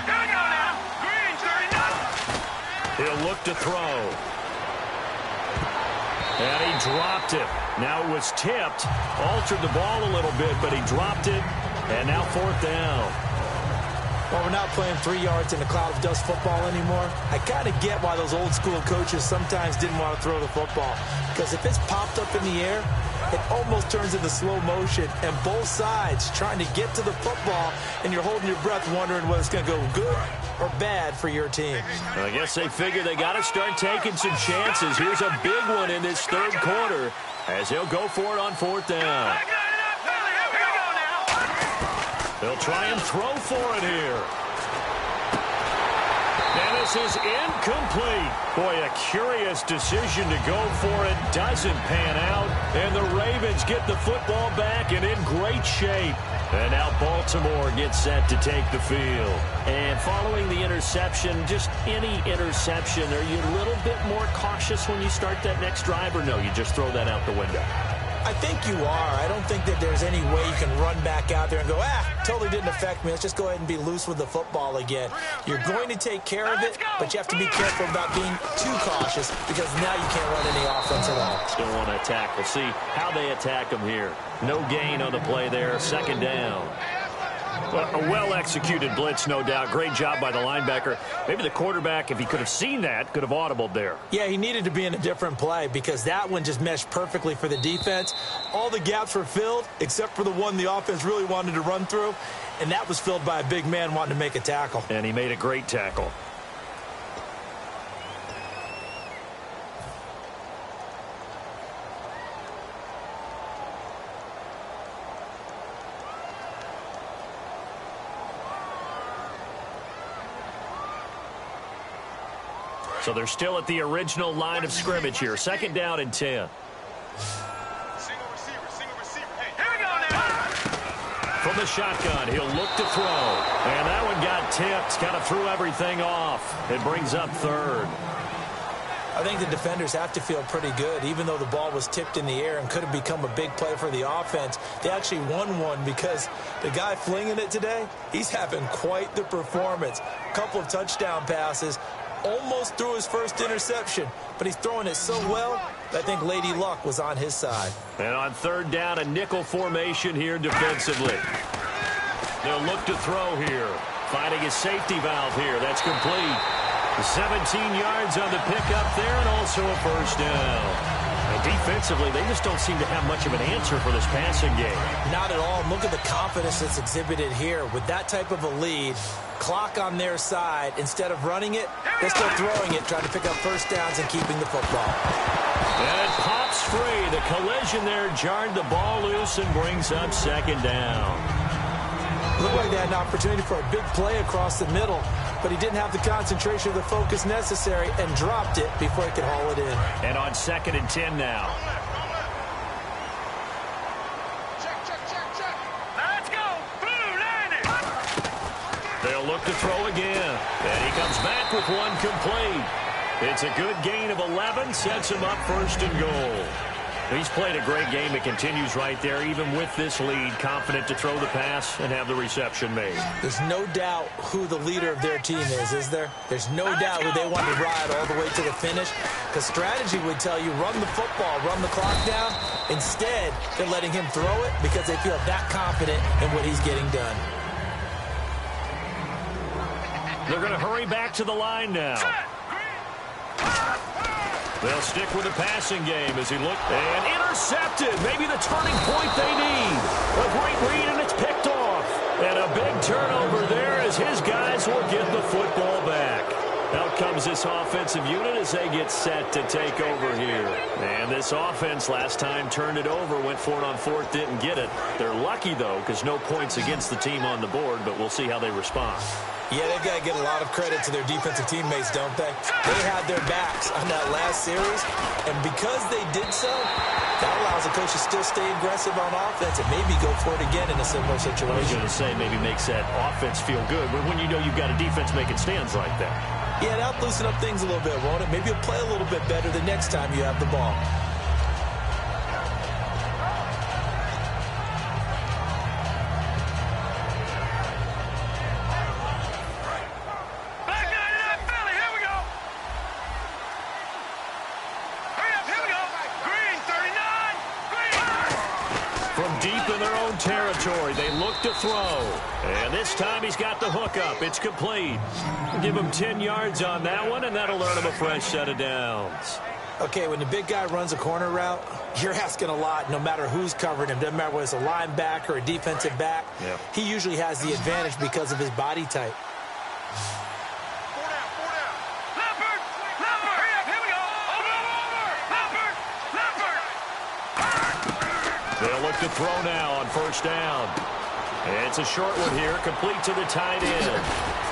He'll look to throw. And he dropped it. Now it was tipped, altered the ball a little bit, but he dropped it, and now 4th down. Well, we're not playing 3 yards in a cloud of dust football anymore. I kind of get why those old school coaches sometimes didn't want to throw the football. Because if it's popped up in the air, it almost turns into slow motion. And both sides trying to get to the football, and you're holding your breath wondering whether it's going to go good or bad for your team. Well, I guess they figure they got to start taking some chances. Here's a big one in this 3rd quarter as he'll go for it on 4th down. They'll try and throw for it here. And this is incomplete. Boy, a curious decision to go for it. Doesn't pan out. And the Ravens get the football back and in great shape. And now Baltimore gets set to take the field. And following the interception, just any interception, are you a little bit more cautious when you start that next drive, or no, you just throw that out the window? I think you are. I don't think that there's any way you can run back out there and go, totally didn't affect me. Let's just go ahead and be loose with the football again. You're going to take care of it, but you have to be careful about being too cautious because now you can't run any offense at all. Still want to attack. We'll see how they attack them here. No gain on the play there. 2nd down. Well, a well-executed blitz, no doubt. Great job by the linebacker. Maybe the quarterback, if he could have seen that, could have audibled there. Yeah, he needed to be in a different play because that one just meshed perfectly for the defense. All the gaps were filled except for the one the offense really wanted to run through, and that was filled by a big man wanting to make a tackle. And he made a great tackle. So they're still at the original line of scrimmage here. 2nd down and 10. Single receiver. Hey, here we go now. From the shotgun, he'll look to throw. And that one got tipped. Kind of threw everything off. It brings up 3rd. I think the defenders have to feel pretty good. Even though the ball was tipped in the air and could have become a big play for the offense, they actually won one because the guy flinging it today, he's having quite the performance. A couple of touchdown passes, almost threw his first interception, but he's throwing it so well that I think Lady Luck was on his side. And on third down, a nickel formation here defensively. They'll look to throw here. Finding his safety valve here. That's complete. 17 yards on the pickup there and also a first down. And defensively, they just don't seem to have much of an answer for this passing game. Not at all. Look at the confidence that's exhibited here. With that type of a lead, clock on their side, instead of running it, they're still throwing it, trying to pick up first downs and keeping the football. And it pops free. The collision there jarred the ball loose and brings up second down. Looked like they had an opportunity for a big play across the middle, but he didn't have the concentration or the focus necessary and dropped it before he could haul it in. And on 2nd and 10 now. Check. Let's go. Blue line it. They'll look to throw again. And he comes back with one complete. It's a good gain of 11, sets him up first and goal. He's played a great game. It continues right there, even with this lead, confident to throw the pass and have the reception made. There's no doubt who the leader of their team is there? There's no doubt who they want to ride all the way to the finish, because strategy would tell you run the football, run the clock down. Instead, they're letting him throw it because they feel that confident in what he's getting done. They're going to hurry back to the line now. They'll stick with the passing game as he looked and intercepted. Maybe the turning point they need. A great read, and it's picked off. And a big turnover there as his guys will get the football back. Out comes this offensive unit as they get set to take over here. And this offense last time turned it over, went for it on fourth, didn't get it. They're lucky, though, because no points against the team on the board, but we'll see how they respond. Yeah, they've got to get a lot of credit to their defensive teammates, don't they? They had their backs on that last series, and because they did so, that allows the coach to still stay aggressive on offense and maybe go for it again in a similar situation. I was going to say maybe makes that offense feel good, but when you know you've got a defense making stands like that. Yeah, that'll loosen up things a little bit, won't it? Maybe you'll play a little bit better the next time you have the ball. Territory. They look to throw. And this time he's got the hook up. It's complete. Give him 10 yards on that one, and that'll earn him a fresh set of downs. Okay, when the big guy runs a corner route, you're asking a lot no matter who's covering him. Doesn't matter whether it's a linebacker or a defensive back. Yep. He usually has the advantage because of his body type. They'll look to throw now on first down. It's a short one here, complete to the tight end.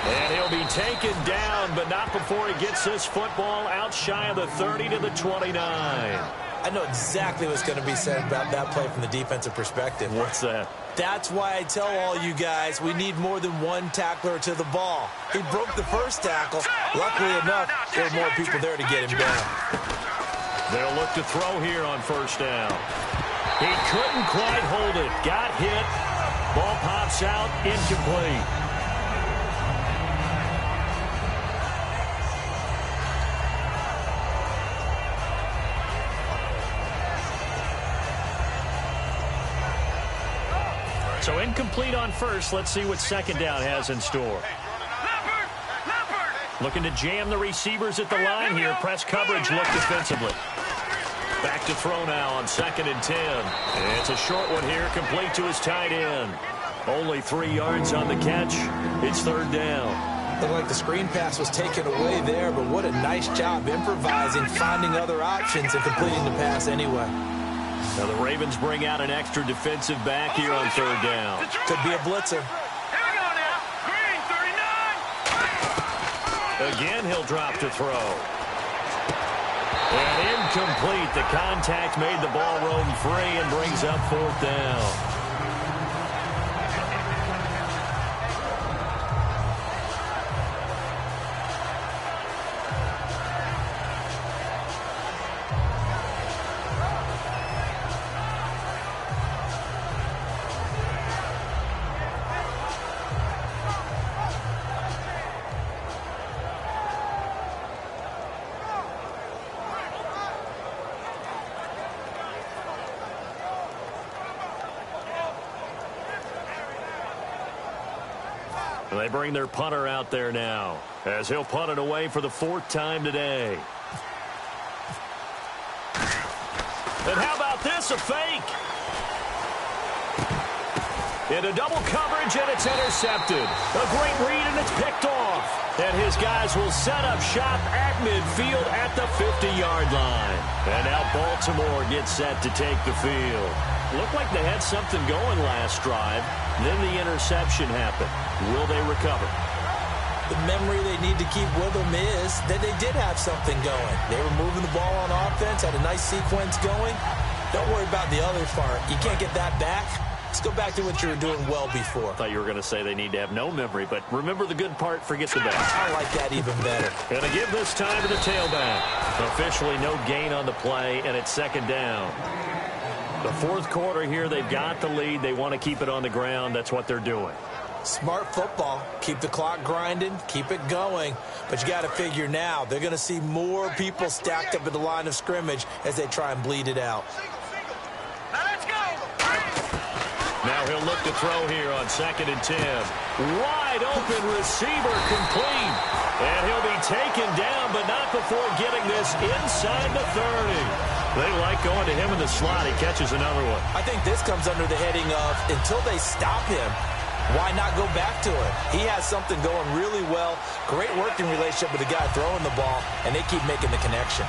And he'll be taken down, but not before he gets this football out shy of the 30 to the 29. I know exactly what's going to be said about that play from the defensive perspective. What's that? That's why I tell all you guys we need more than one tackler to the ball. He broke the first tackle. Luckily enough, there were more people there to get him down. They'll look to throw here on first down. He couldn't quite hold it. Got hit. Ball pops out. Incomplete. So incomplete on first. Let's see what second down has in store. Looking to jam the receivers at the line here. Press coverage look defensively. Back to throw now on 2nd and 10. And it's a short one here, complete to his tight end. Only 3 yards on the catch. It's third down. Looked like the screen pass was taken away there, but what a nice job improvising, finding other options, and completing the pass anyway. Now the Ravens bring out an extra defensive back here on third down. Could be a blitzer. Here we go now. Green, 39. Again, he'll drop to throw. And incomplete. The contact made the ball roam free and brings up fourth down. They bring their punter out there now as he'll punt it away for the 4th time today. And how about this, a fake? Into double coverage, and it's intercepted. A great read, and it's picked off. And his guys will set up shop at midfield at the 50-yard line. And now Baltimore gets set to take the field. Looked like they had something going last drive. Then the interception happened. Will they recover? The memory they need to keep with them is that they did have something going. They were moving the ball on offense, had a nice sequence going. Don't worry about the other part. You can't get that back. Let's go back to what you were doing well before. I thought you were going to say they need to have no memory, but remember the good part, forget the bad. I like that even better. And to give this time to the tailback. Officially no gain on the play, and it's 2nd down. The 4th quarter here, they've got the lead. They want to keep it on the ground. That's what they're doing. Smart football. Keep the clock grinding. Keep it going. But you got to figure now, they're going to see more people stacked up at the line of scrimmage as they try and bleed it out. Now let's go. Now he'll look to throw here on 2nd and 10. Wide open receiver complete. And he'll be taken down, but not before getting this inside the 30. They like going to him in the slot. He catches another one. I think this comes under the heading of until they stop him, why not go back to it? He has something going really well. Great working relationship with the guy throwing the ball, and they keep making the connection.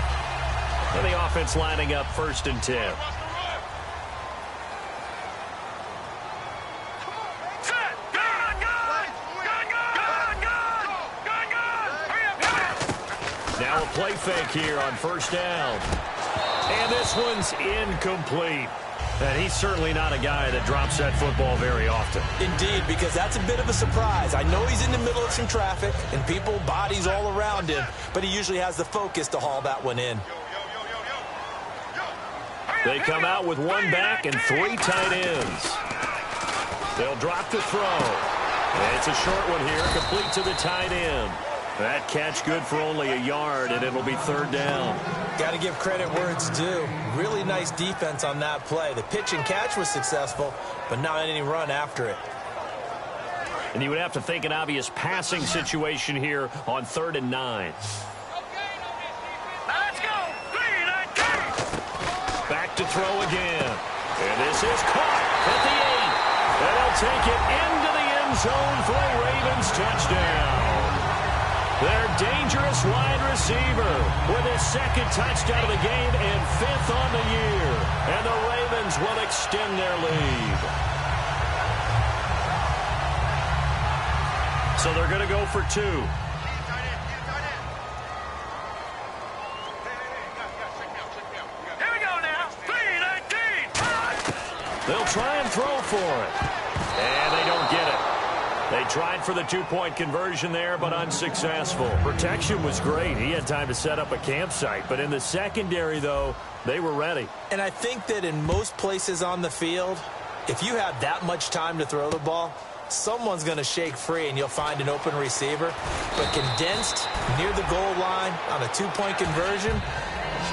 And the offense lining up 1st and 10. Now a play fake here on 1st down. And this one's incomplete. And he's certainly not a guy that drops that football very often. Indeed, because that's a bit of a surprise. I know he's in the middle of some traffic and people, bodies all around him, but he usually has the focus to haul that one in. They come out with 1 back and 3 tight ends. They'll drop the throw. And it's a short one here, complete to the tight end. That catch good for only a yard, and it'll be 3rd down. Got to give credit where it's due. Really nice defense on that play. The pitch and catch was successful, but not any run after it. And you would have to think an obvious passing situation here on 3rd and 9. Now let's go. 3-19. Back to throw again. And this is caught at the 8. And they'll take it into the end zone for a Ravens touchdown. Their dangerous wide receiver with his 2nd touchdown of the game and 5th on the year. And the Ravens will extend their lead. So they're going to go for 2. Here we go now. 3-19. They'll try and throw for it. And they don't get it. They tried for the 2-point conversion there, but unsuccessful. Protection was great. He had time to set up a campsite. But in the secondary, though, they were ready. And I think that in most places on the field, if you have that much time to throw the ball, someone's going to shake free and you'll find an open receiver. But condensed near the goal line on a 2-point conversion,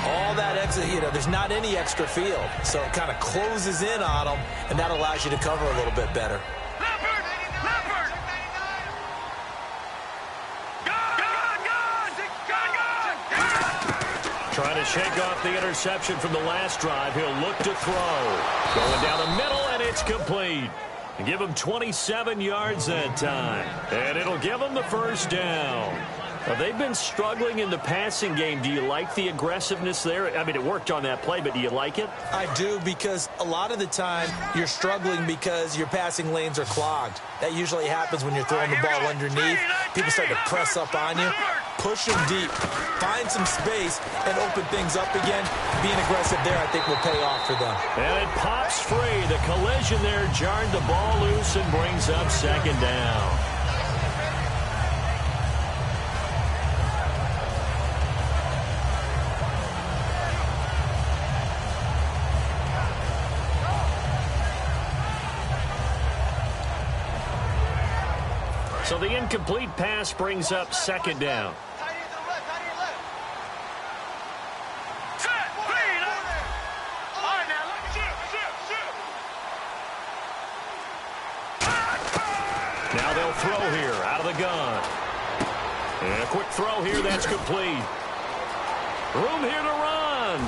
all that extra, there's not any extra field. So it kind of closes in on them, and that allows you to cover a little bit better. Trying to shake off the interception from the last drive. He'll look to throw. Going down the middle, and it's complete. And give him 27 yards that time. And it'll give him the 1st down. Now, they've been struggling in the passing game. Do you like the aggressiveness there? I mean, it worked on that play, but do you like it? I do, because a lot of the time you're struggling because your passing lanes are clogged. That usually happens when you're throwing the ball underneath. People start to press up on you. Push them deep. Find some space and open things up again. Being aggressive there, I think, will pay off for them. And it pops free. The collision there jarred the ball loose and brings up 2nd down. So the incomplete pass brings up 2nd down. Now they'll throw here out of the gun. And a quick throw here. That's complete. Room here to run.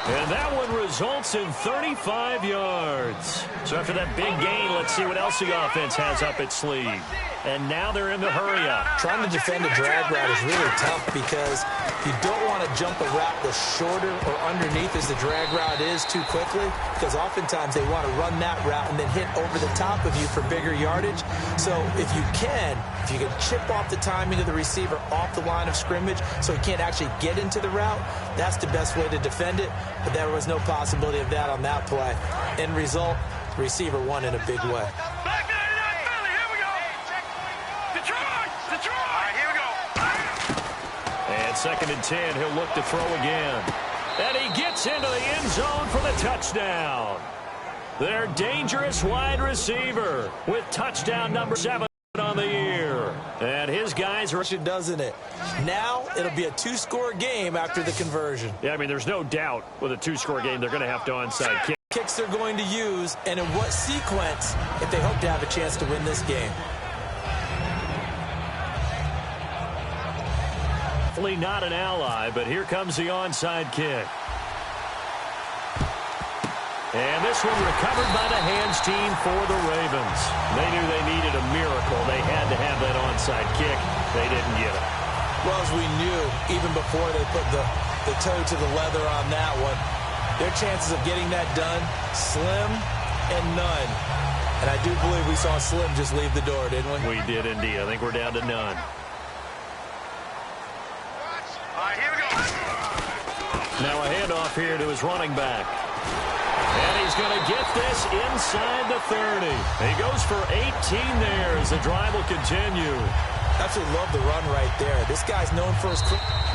And that one results in 35 yards. So after that big gain, let's see what else the offense has up its sleeve. And now they're in the hurry up. Trying to defend a drag route is really tough because you don't want to jump a route that's shorter or underneath as the drag route is too quickly, because oftentimes they want to run that route and then hit over the top of you for bigger yardage. So if you can chip off the timing of the receiver off the line of scrimmage so he can't actually get into the route, that's the best way to defend it. But there was no possibility of that on that play. End result, the receiver won in a big way. And 2nd and 10, he'll look to throw again. And he gets into the end zone for the touchdown. Their dangerous wide receiver with touchdown number 7 on the year. And his guys are... Doesn't it? Now it'll be a 2-score game after the conversion. Yeah, I mean, there's no doubt with a 2-score game they're going to have to onside kick. Kicks they're going to use, and in what sequence if they hope to have a chance to win this game. Not an ally, but here comes the onside kick. And this one recovered by the hands team for the Ravens. They knew they needed a miracle. They had to have that onside kick. They didn't get it. Well, as we knew, even before they put the toe to the leather on that one, their chances of getting that done, slim and none. And I do believe we saw Slim just leave the door, didn't we? We did indeed. I think we're down to none. Now a handoff here to his running back. And he's going to get this inside the 30. He goes for 18 there as the drive will continue. Absolutely love the run right there. This guy's known for his...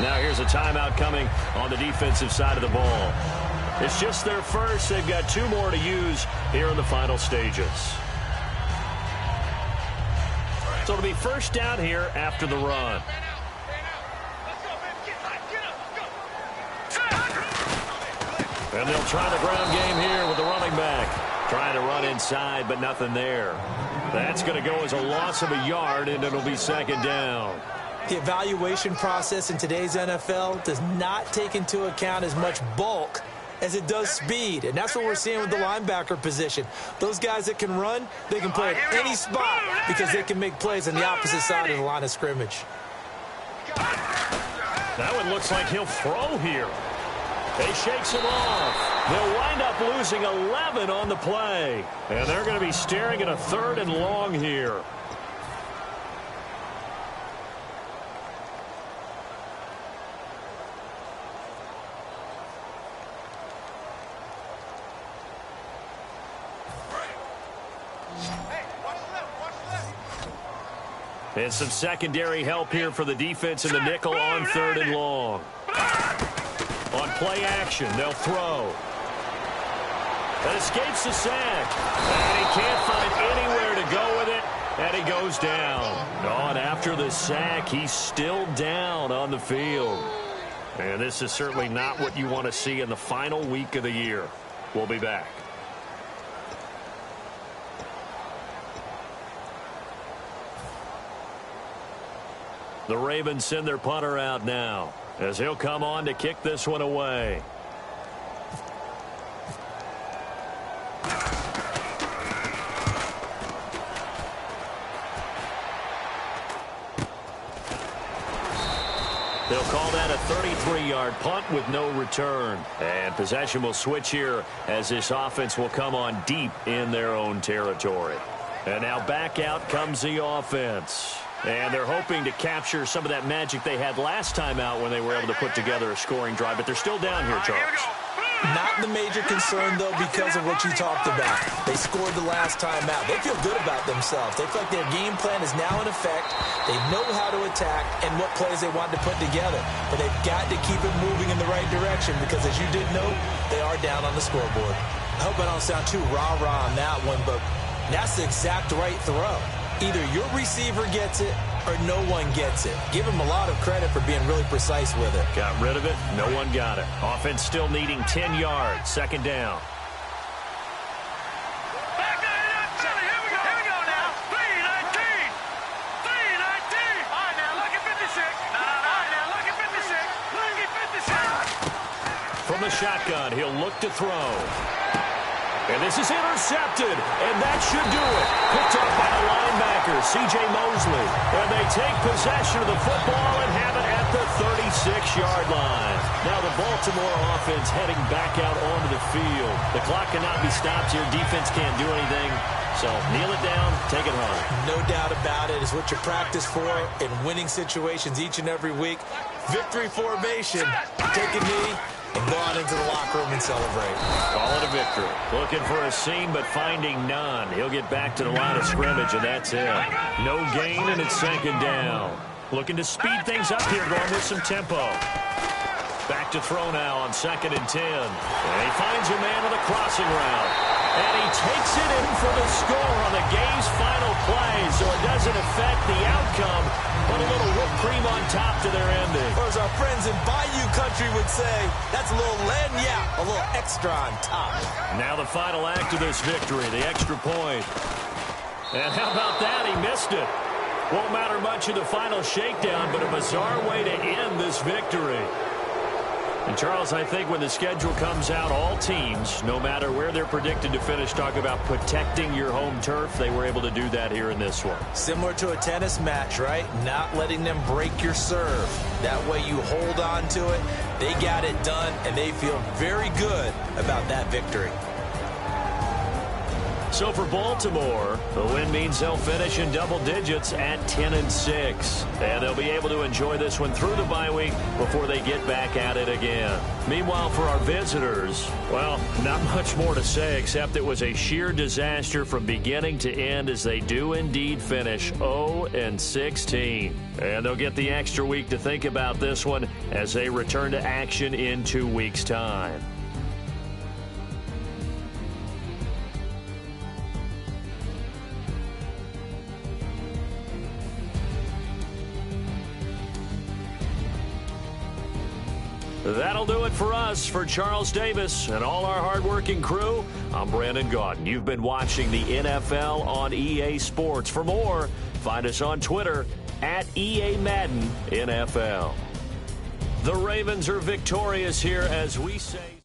Now here's a timeout coming on the defensive side of the ball. It's just their first. They've got 2 more to use here in the final stages. So it'll be first down here after the run. And they'll try the ground game here with the running back. Trying to run inside, but nothing there. That's going to go as a loss of a yard, and it'll be 2nd down. The evaluation process in today's NFL does not take into account as much bulk as it does speed. And that's what we're seeing with the linebacker position. Those guys that can run, they can play at any spot because they can make plays on the opposite side of the line of scrimmage. That one looks like he'll throw here. He shakes him off. They'll wind up losing 11 on the play. And they're going to be staring at a 3rd and long here. And some secondary help here for the defense in the nickel on 3rd and long. On play action, they'll throw. That escapes the sack. And he can't find anywhere to go with it. And he goes down. Oh, and after the sack, he's still down on the field. And this is certainly not what you want to see in the final week of the year. We'll be back. The Ravens send their punter out now, as he'll come on to kick this one away. They'll call that a 33-yard punt with no return. And possession will switch here as this offense will come on deep in their own territory. And now back out comes the offense. And they're hoping to capture some of that magic they had last time out when they were able to put together a scoring drive. But they're still down here, Charles. Not the major concern, though, because of what you talked about. They scored the last time out. They feel good about themselves. They feel like their game plan is now in effect. They know how to attack and what plays they want to put together. But they've got to keep it moving in the right direction because, as you did note, they are down on the scoreboard. I hope I don't sound too rah-rah on that one, but that's the exact right throw. Either your receiver gets it or no one gets it. Give him a lot of credit for being really precise with it. Got rid of it. No one got it. Offense still needing 10 yards. 2nd down. Here we go now. shotgun. He'll look to throw. And this is intercepted, and that should do it. Picked up by the linebacker, C.J. Mosley. And they take possession of the football and have it at the 36-yard line. Now the Baltimore offense heading back out onto the field. The clock cannot be stopped here. Defense can't do anything. So kneel it down, take it home. No doubt about it. It's what you practice for in winning situations each and every week. Victory formation. Take a knee and go on into the locker room and celebrate. Call it a victory. Looking for a seam, but finding none. He'll get back to the line of scrimmage, and that's it. No gain, and it's second down. Looking to speed things up here, going with some tempo. Back to throw now on 2nd and 10. And he finds a man on the crossing route. And he takes it in for the score on the game's final play, so it doesn't affect the outcome, but a little whipped cream on top to their ending. Or as our friends in Bayou Country would say, that's a little lagniappe, a little extra on top. Now the final act of this victory, the extra point. And how about that? He missed it. Won't matter much in the final shakedown, but a bizarre way to end this victory. And, Charles, I think when the schedule comes out, all teams, no matter where they're predicted to finish, talk about protecting your home turf. They were able to do that here in this one. Similar to a tennis match, right? Not letting them break your serve. That way you hold on to it. They got it done, and they feel very good about that victory. So for Baltimore, the win means they'll finish in double digits at 10-6. And they'll be able to enjoy this one through the bye week before they get back at it again. Meanwhile, for our visitors, well, not much more to say except it was a sheer disaster from beginning to end as they do indeed finish 0-16. And they'll get the extra week to think about this one as they return to action in 2 weeks' time. That'll do it for us. For Charles Davis and all our hardworking crew, I'm Brandon Gaudin. You've been watching the NFL on EA Sports. For more, find us on Twitter at EA Madden NFL. The Ravens are victorious here as we say.